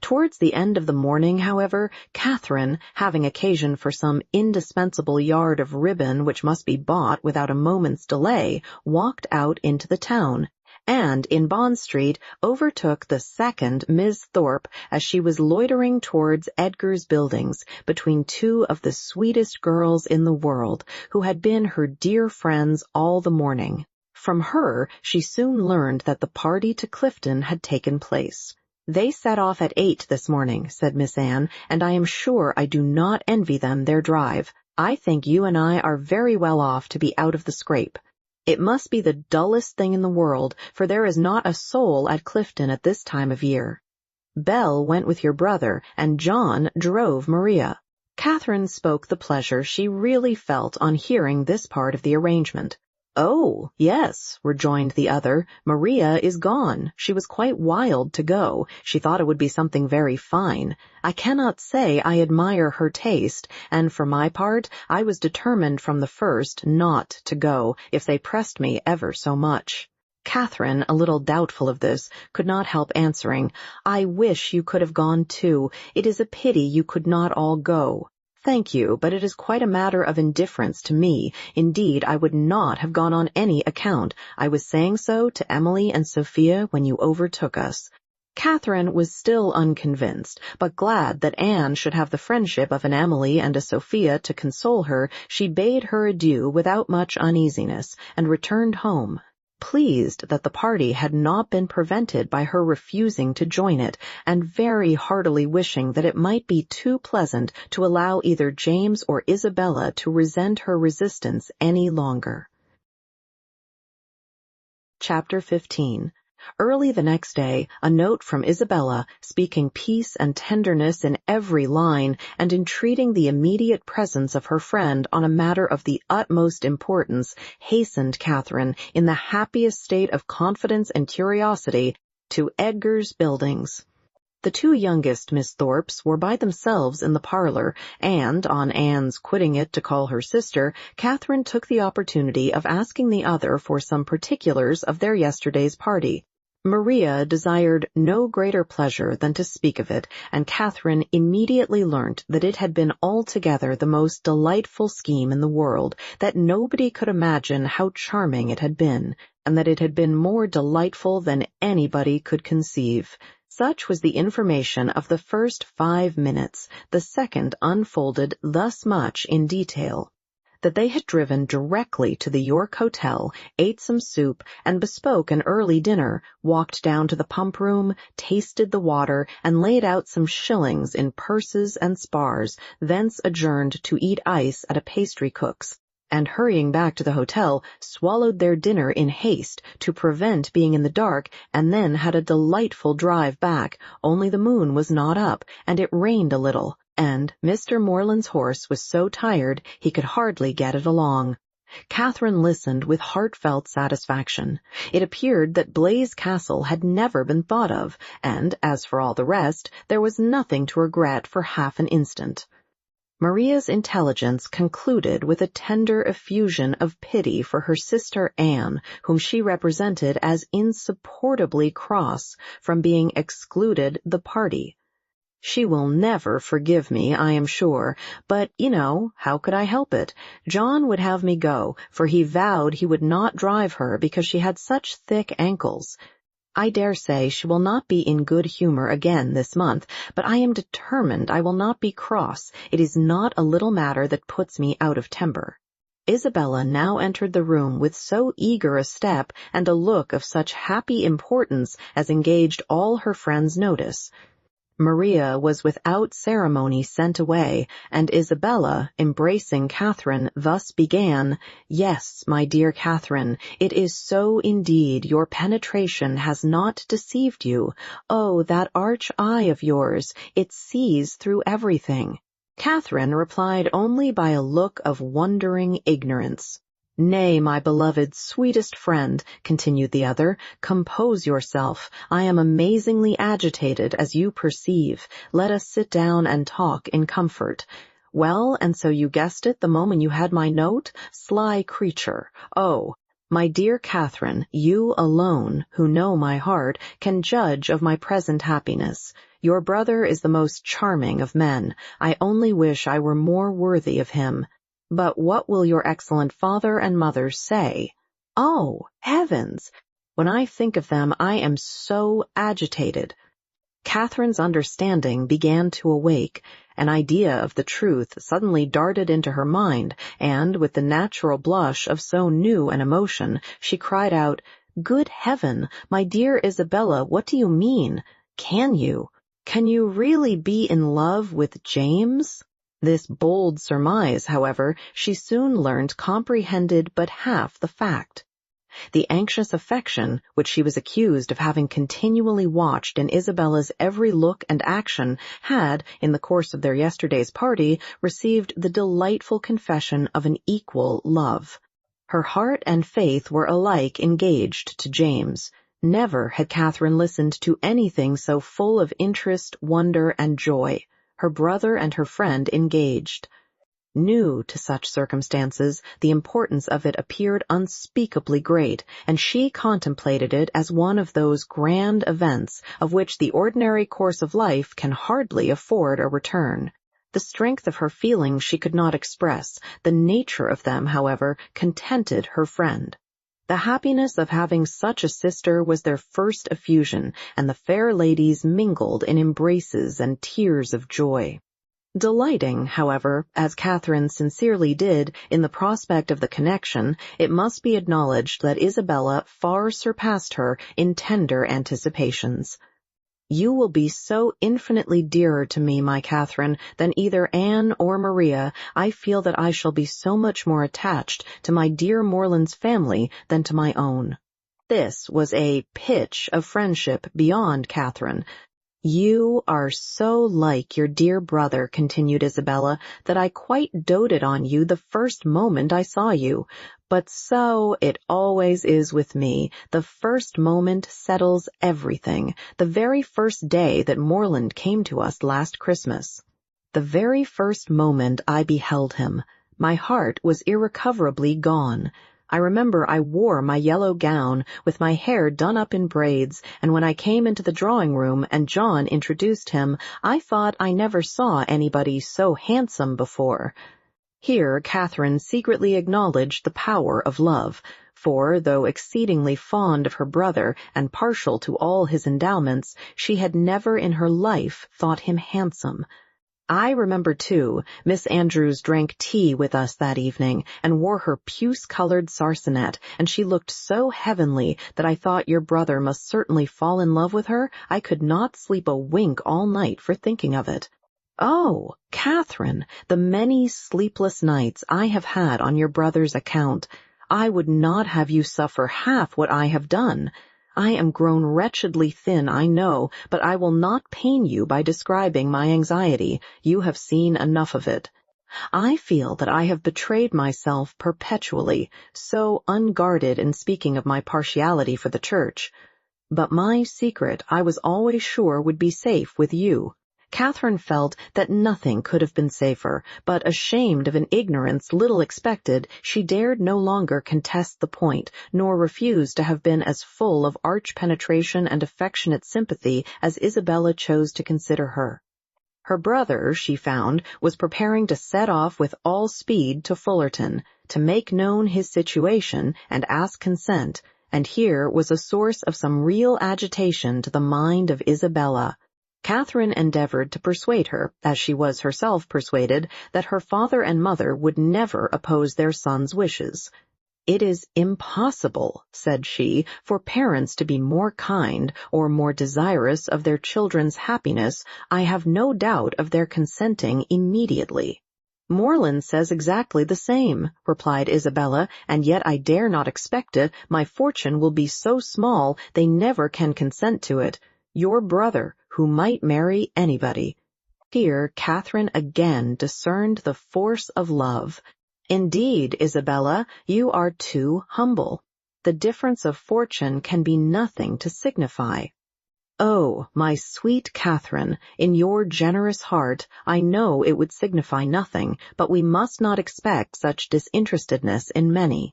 Towards the end of the morning, however, Catherine, having occasion for some indispensable yard of ribbon which must be bought without a moment's delay, walked out into the town, and in Bond Street overtook the second Miss Thorpe as she was loitering towards Edgar's Buildings between 2 of the sweetest girls in the world, who had been her dear friends all the morning. From her she soon learned that the party to Clifton had taken place. "They set off at 8 this morning," said Miss Anne, "and I am sure I do not envy them their drive. I think you and I are very well off to be out of the scrape. It must be the dullest thing in the world, for there is not a soul at Clifton at this time of year. Belle went with your brother, and John drove Maria." Catherine spoke the pleasure she really felt on hearing this part of the arrangement. "Oh, yes," rejoined the other. "Maria is gone. She was quite wild to go. She thought it would be something very fine. I cannot say I admire her taste, and for my part, I was determined from the first not to go, if they pressed me ever so much." Catherine, a little doubtful of this, could not help answering, "I wish you could have gone too. It is a pity you could not all go." "Thank you, but it is quite a matter of indifference to me. Indeed, I would not have gone on any account. I was saying so to Emily and Sophia when you overtook us." Catherine was still unconvinced, but glad that Anne should have the friendship of an Emily and a Sophia to console her, she bade her adieu without much uneasiness, and returned home, pleased that the party had not been prevented by her refusing to join it, and very heartily wishing that it might be too pleasant to allow either James or Isabella to resent her resistance any longer. Chapter 15. Early the next day, a note from Isabella, speaking peace and tenderness in every line, and entreating the immediate presence of her friend on a matter of the utmost importance, hastened Catherine, in the happiest state of confidence and curiosity, to Edgar's Buildings. The two youngest Miss Thorpes were by themselves in the parlor, and, on Anne's quitting it to call her sister, Catherine took the opportunity of asking the other for some particulars of their yesterday's party. Maria desired no greater pleasure than to speak of it, and Catherine immediately learnt that it had been altogether the most delightful scheme in the world, that nobody could imagine how charming it had been, and that it had been more delightful than anybody could conceive. Such was the information of the first 5 minutes. The second unfolded thus much in detail: that they had driven directly to the York Hotel, ate some soup, and bespoke an early dinner, walked down to the pump room, tasted the water, and laid out some shillings in purses and spars, thence adjourned to eat ice at a pastry cook's, and hurrying back to the hotel, swallowed their dinner in haste to prevent being in the dark, and then had a delightful drive back, only the moon was not up, and it rained a little, and Mr. Morland's horse was so tired he could hardly get it along. Catherine listened with heartfelt satisfaction. It appeared that Blaise Castle had never been thought of, and, as for all the rest, there was nothing to regret for half an instant. Maria's intelligence concluded with a tender effusion of pity for her sister Anne, whom she represented as insupportably cross from being excluded the party. "She will never forgive me, I am sure, but, how could I help it? John would have me go, for he vowed he would not drive her because she had such thick ankles. I dare say she will not be in good humor again this month, but I am determined I will not be cross. It is not a little matter that puts me out of temper." Isabella now entered the room with so eager a step and a look of such happy importance as engaged all her friends' notice. Maria was without ceremony sent away, and Isabella, embracing Catherine, thus began: "Yes, my dear Catherine, it is so indeed. Your penetration has not deceived you. Oh, that arch eye of yours, it sees through everything." Catherine replied only by a look of wondering ignorance. "Nay, my beloved, sweetest friend," continued the other, "compose yourself. I am amazingly agitated, as you perceive. Let us sit down and talk in comfort. Well, and so you guessed it the moment you had my note? Sly creature! Oh, my dear Catherine, you alone, who know my heart, can judge of my present happiness. Your brother is the most charming of men. I only wish I were more worthy of him. But what will your excellent father and mother say? Oh, heavens! When I think of them, I am so agitated." Catherine's understanding began to awake. An idea of the truth suddenly darted into her mind, and, with the natural blush of so new an emotion, she cried out, "Good heaven, my dear Isabella, what do you mean? Can you really be in love with James?" This bold surmise, however, she soon learned comprehended but half the fact. The anxious affection, which she was accused of having continually watched in Isabella's every look and action, had, in the course of their yesterday's party, received the delightful confession of an equal love. Her heart and faith were alike engaged to James. Never had Catherine listened to anything so full of interest, wonder, and joy. Her brother and her friend engaged. New to such circumstances, the importance of it appeared unspeakably great, and she contemplated it as one of those grand events of which the ordinary course of life can hardly afford a return. The strength of her feelings she could not express. The nature of them, however, contented her friend. The happiness of having such a sister was their first effusion, and the fair ladies mingled in embraces and tears of joy. Delighting, however, as Catherine sincerely did, in the prospect of the connection, it must be acknowledged that Isabella far surpassed her in tender anticipations. "You will be so infinitely dearer to me, my Catherine, than either Anne or Maria. I feel that I shall be so much more attached to my dear Morland's family than to my own." This was a pitch of friendship beyond Catherine. "You are so like your dear brother," continued Isabella, "that I quite doted on you the first moment I saw you. But so it always is with me. The first moment settles everything. The very first day that Morland came to us last Christmas. The very first moment I beheld him, my heart was irrecoverably gone. I remember I wore my yellow gown, with my hair done up in braids, and when I came into the drawing-room and John introduced him, I thought I never saw anybody so handsome before." Here Catherine secretly acknowledged the power of love, for, though exceedingly fond of her brother and partial to all his endowments, she had never in her life thought him handsome. "I remember, too, Miss Andrews drank tea with us that evening, and wore her puce-colored sarcenet, and she looked so heavenly that I thought your brother must certainly fall in love with her. I could not sleep a wink all night for thinking of it." "Oh, Catherine, the many sleepless nights I have had on your brother's account! I would not have you suffer half what I have done. I am grown wretchedly thin, I know, but I will not pain you by describing my anxiety. You have seen enough of it. I feel that I have betrayed myself perpetually, so unguarded in speaking of my partiality for the Church. But my secret I was always sure would be safe with you." Catherine felt that nothing could have been safer, but ashamed of an ignorance little expected, she dared no longer contest the point, nor refuse to have been as full of arch penetration and affectionate sympathy as Isabella chose to consider her. Her brother, she found, was preparing to set off with all speed to Fullerton, to make known his situation and ask consent, and here was a source of some real agitation to the mind of Isabella. Catherine endeavored to persuade her, as she was herself persuaded, that her father and mother would never oppose their son's wishes. "It is impossible," said she, "for parents to be more kind or more desirous of their children's happiness. I have no doubt of their consenting immediately." "Morland says exactly the same," replied Isabella, "and yet I dare not expect it. My fortune will be so small they never can consent to it. Your brother, who might marry anybody." Here Catherine again discerned the force of love. "Indeed, Isabella, you are too humble. The difference of fortune can be nothing to signify." "Oh, my sweet Catherine, in your generous heart, I know it would signify nothing, but we must not expect such disinterestedness in many.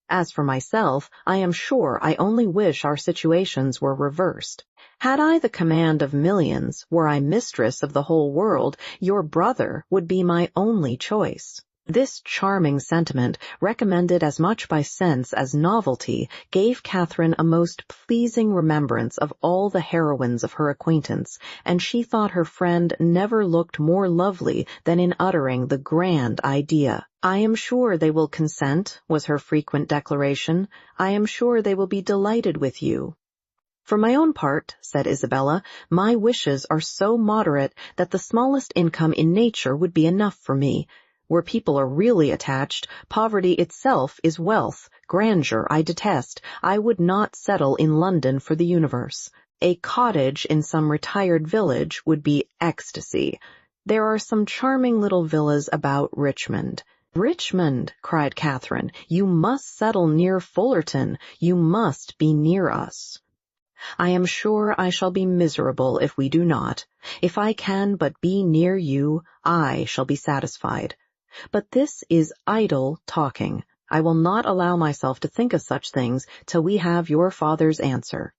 As for myself, I am sure I only wish our situations were reversed. Had I the command of millions, were I mistress of the whole world, your brother would be my only choice." This charming sentiment, recommended as much by sense as novelty, gave Catherine a most pleasing remembrance of all the heroines of her acquaintance, and she thought her friend never looked more lovely than in uttering the grand idea. "I am sure they will consent," was her frequent declaration. "I am sure they will be delighted with you." "For my own part," said Isabella, "my wishes are so moderate that the smallest income in nature would be enough for me. Where people are really attached, poverty itself is wealth. Grandeur I detest. I would not settle in London for the universe. A cottage in some retired village would be ecstasy. There are some charming little villas about Richmond. "Richmond," cried Catherine, "you must settle near Fullerton. You must be near us." "I am sure I shall be miserable if we do not. If I can but be near you, I shall be satisfied. But this is idle talking. I will not allow myself to think of such things till we have your father's answer.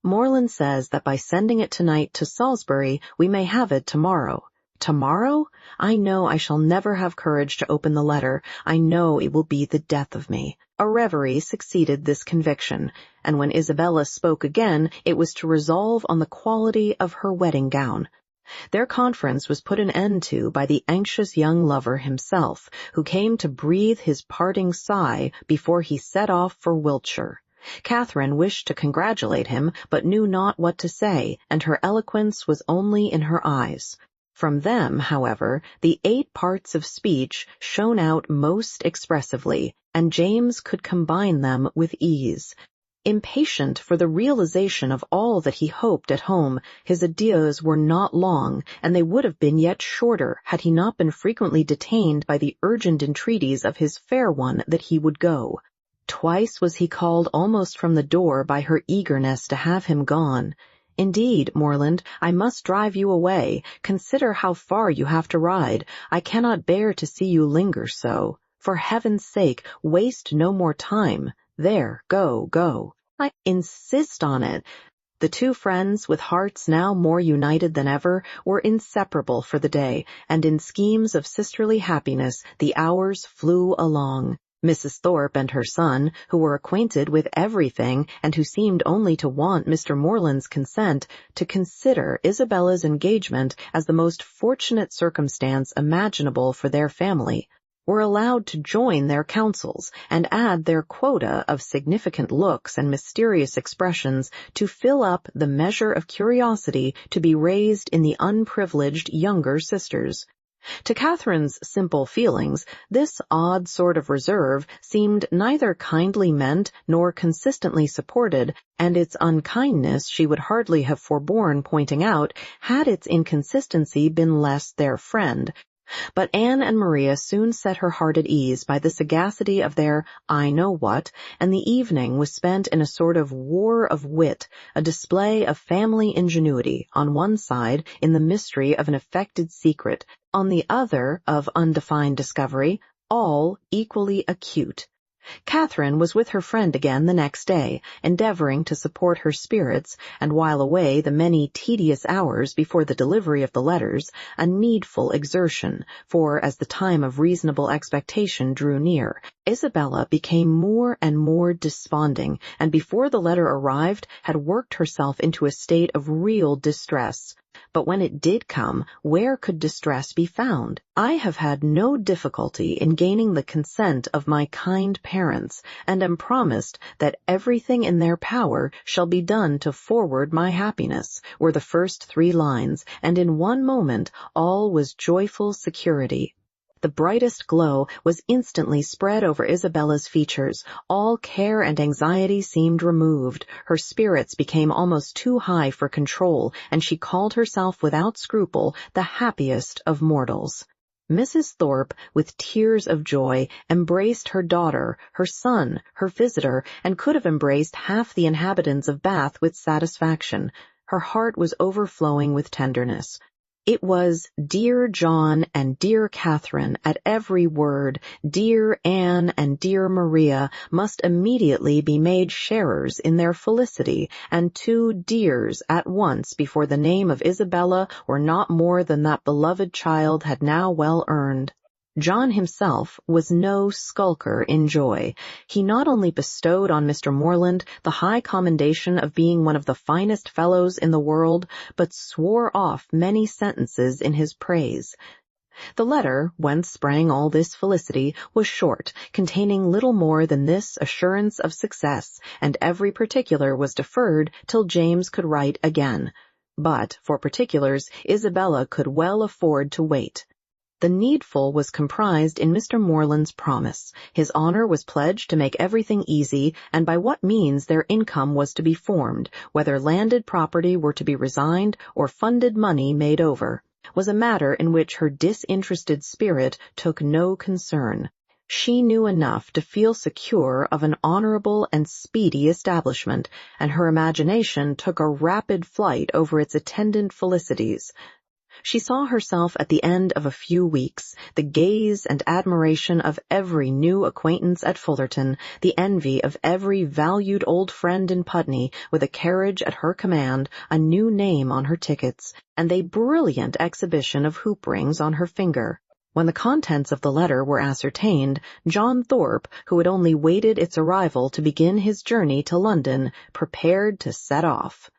Morland says that by sending it tonight to Salisbury, we may have it tomorrow. Tomorrow? I know I shall never have courage to open the letter. I know it will be the death of me." A reverie succeeded this conviction, and when Isabella spoke again, it was to resolve on the quality of her wedding gown. Their conference was put an end to by the anxious young lover himself, who came to breathe his parting sigh before he set off for Wiltshire. Catherine wished to congratulate him, but knew not what to say, and her eloquence was only in her eyes. From them, however, the 8 parts of speech shone out most expressively, and James could combine them with ease. Impatient for the realization of all that he hoped at home, his adieus were not long, and they would have been yet shorter had he not been frequently detained by the urgent entreaties of his fair one that he would go. Twice was he called almost from the door by her eagerness to have him gone. "Indeed, Morland, I must drive you away. Consider how far you have to ride. I cannot bear to see you linger so. For heaven's sake, waste no more time. There, go, go. I insist on it." The two friends, with hearts now more united than ever, were inseparable for the day, and in schemes of sisterly happiness the hours flew along. Mrs. Thorpe and her son, who were acquainted with everything, and who seemed only to want Mr. Morland's consent, to consider Isabella's engagement as the most fortunate circumstance imaginable for their family, were allowed to join their counsels, and add their quota of significant looks and mysterious expressions to fill up the measure of curiosity to be raised in the unprivileged younger sisters. To Catherine's simple feelings, this odd sort of reserve seemed neither kindly meant nor consistently supported, and its unkindness she would hardly have forborne pointing out had its inconsistency been less their friend. But Anne and Maria soon set her heart at ease by the sagacity of their I-know-what, and the evening was spent in a sort of war of wit, a display of family ingenuity, on one side, in the mystery of an affected secret, on the other, of undefined discovery, all equally acute. Catherine was with her friend again the next day, endeavoring to support her spirits, and while away the many tedious hours before the delivery of the letters, a needful exertion, for as the time of reasonable expectation drew near, Isabella became more and more desponding, and before the letter arrived had worked herself into a state of real distress. But when it did come, where could distress be found? I have had no difficulty in gaining the consent of my kind parents, and am promised that everything in their power shall be done to forward my happiness, were the first 3 lines, and in one moment all was joyful security. The brightest glow was instantly spread over Isabella's features. All care and anxiety seemed removed. Her spirits became almost too high for control, and she called herself without scruple the happiest of mortals. Mrs. Thorpe, with tears of joy, embraced her daughter, her son, her visitor, and could have embraced half the inhabitants of Bath with satisfaction. Her heart was overflowing with tenderness. It was dear John and dear Catherine at every word. Dear Anne and dear Maria must immediately be made sharers in their felicity, and 2 dears at once before the name of Isabella were not more than that beloved child had now well earned. John himself was no skulker in joy. He not only bestowed on Mr. Morland the high commendation of being one of the finest fellows in the world, but swore off many sentences in his praise. The letter, whence sprang all this felicity, was short, containing little more than this assurance of success, and every particular was deferred till James could write again. But, for particulars, Isabella could well afford to wait. The needful was comprised in Mr. Morland's promise. His honor was pledged to make everything easy, and by what means their income was to be formed, whether landed property were to be resigned or funded money made over, was a matter in which her disinterested spirit took no concern. She knew enough to feel secure of an honorable and speedy establishment, and her imagination took a rapid flight over its attendant felicities. She saw herself at the end of a few weeks, the gaze and admiration of every new acquaintance at Fullerton, the envy of every valued old friend in Putney, with a carriage at her command, a new name on her tickets, and a brilliant exhibition of hoop rings on her finger. When the contents of the letter were ascertained, John Thorpe, who had only waited its arrival to begin his journey to London, prepared to set off.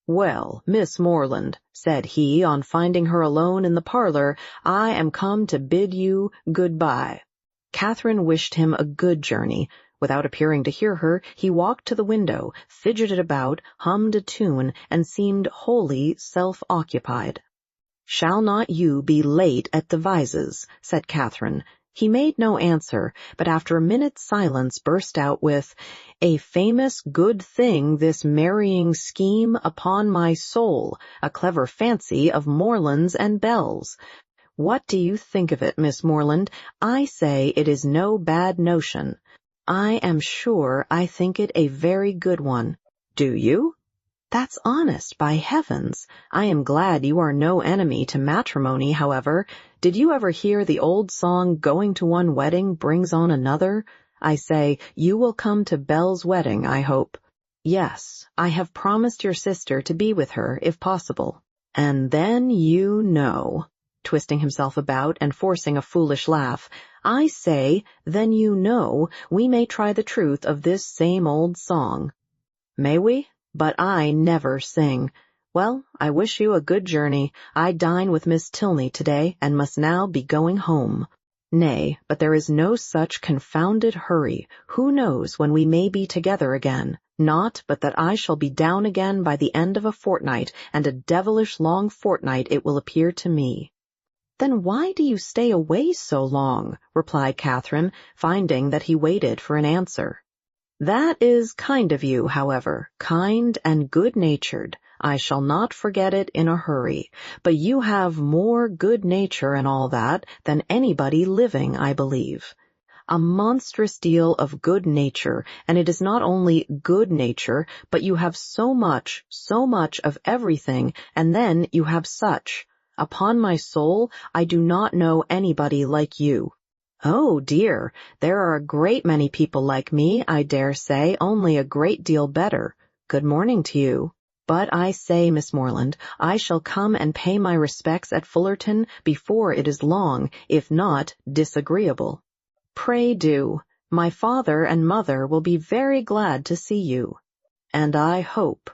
"Well, Miss Morland," said he, on finding her alone in the parlor, "I am come to bid you good-bye." Catherine wished him a good journey. Without appearing to hear her, he walked to the window, fidgeted about, hummed a tune, and seemed wholly self-occupied. "Shall not you be late at Devizes?" said Catherine. He made no answer, but after a minute's silence burst out with, "A famous good thing this marrying scheme, upon my soul, a clever fancy of Morland's and Bell's. What do you think of it, Miss Morland? I say it is no bad notion." "I am sure I think it a very good one." "Do you?" "That's honest, by heavens. I am glad you are no enemy to matrimony, however. Did you ever hear the old song, 'Going to one wedding brings on another'? I say, you will come to Belle's wedding, I hope." "Yes, I have promised your sister to be with her, if possible." "And then you know," twisting himself about and forcing a foolish laugh, "I say, then you know, we may try the truth of this same old song." "May we? But I never sing. Well, I wish you a good journey. I dine with Miss Tilney today, and must now be going home." "Nay, but there is no such confounded hurry. Who knows when we may be together again? Not but that I shall be down again by the end of a fortnight, and a devilish long fortnight it will appear to me." "Then why do you stay away so long?" replied Catherine, finding that he waited for an answer. "That is kind of you, however, kind and good-natured. I shall not forget it in a hurry. But you have more good nature and all that than anybody living, I believe." "A monstrous deal of good nature, and it is not only good nature, but you have so much of everything, and then you have such. Upon my soul, I do not know anybody like you." "Oh, dear, there are a great many people like me, I dare say, only a great deal better. Good morning to you. But I say, Miss Morland, I shall come and pay my respects at Fullerton before it is long, if not disagreeable." "Pray do. My father and mother will be very glad to see you." "And I hope,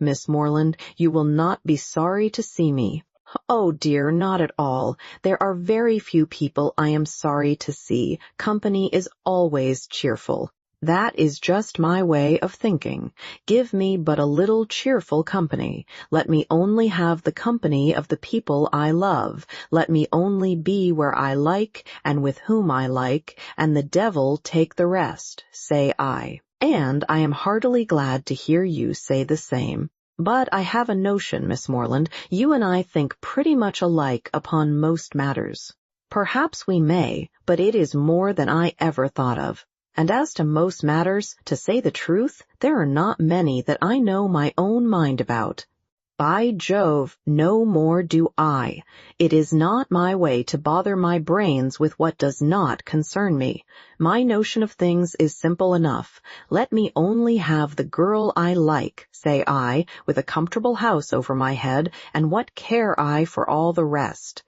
Miss Morland, you will not be sorry to see me." "Oh, dear, not at all. There are very few people I am sorry to see. Company is always cheerful. That is just my way of thinking. Give me but a little cheerful company. Let me only have the company of the people I love. Let me only be where I like and with whom I like, and the devil take the rest, say I. And I am heartily glad to hear you say the same. But I have a notion, Miss Morland, you and I think pretty much alike upon most matters." "Perhaps we may, but it is more than I ever thought of. And as to most matters, to say the truth, there are not many that I know my own mind about." "By Jove, no more do I. It is not my way to bother my brains with what does not concern me. My notion of things is simple enough. Let me only have the girl I like, say I, with a comfortable house over my head, and what care I for all the rest?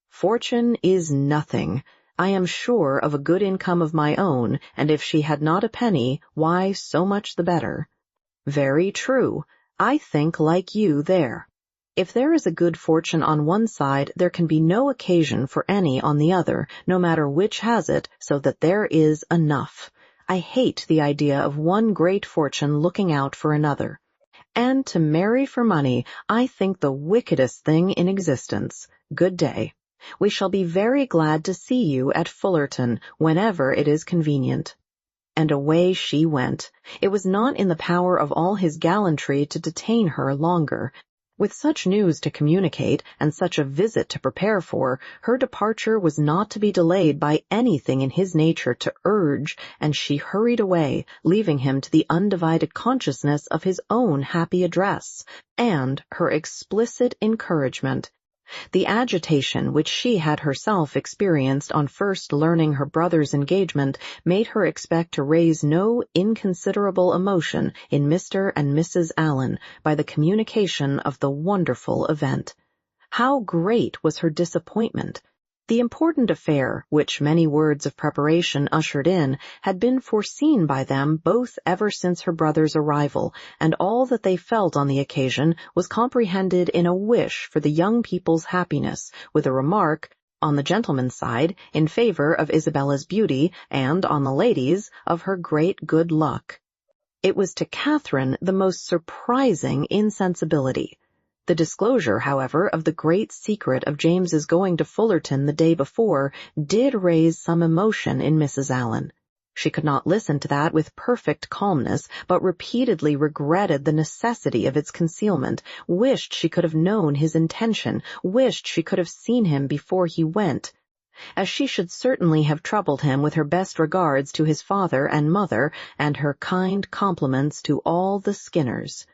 Fortune is nothing. I am sure of a good income of my own, and if she had not a penny, why, so much the better." "Very true. I think like you there. If there is a good fortune on one side, there can be no occasion for any on the other, no matter which has it, so that there is enough. I hate the idea of one great fortune looking out for another. And to marry for money, I think the wickedest thing in existence. Good day. We shall be very glad to see you at Fullerton, whenever it is convenient." And away she went. It was not in the power of all his gallantry to detain her longer. With such news to communicate and such a visit to prepare for, her departure was not to be delayed by anything in his nature to urge, and she hurried away, leaving him to the undivided consciousness of his own happy address, and her explicit encouragement. The agitation which she had herself experienced on first learning her brother's engagement made her expect to raise no inconsiderable emotion in Mr. and Mrs. Allen by the communication of the wonderful event. How great was her disappointment! The important affair, which many words of preparation ushered in, had been foreseen by them both ever since her brother's arrival, and all that they felt on the occasion was comprehended in a wish for the young people's happiness, with a remark, on the gentleman's side, in favor of Isabella's beauty, and on the lady's, of her great good luck. It was to Catherine the most surprising insensibility. The disclosure, however, of the great secret of James's going to Fullerton the day before did raise some emotion in Mrs. Allen. She could not listen to that with perfect calmness, but repeatedly regretted the necessity of its concealment, wished she could have known his intention, wished she could have seen him before he went, as she should certainly have troubled him with her best regards to his father and mother, and her kind compliments to all the Skinners.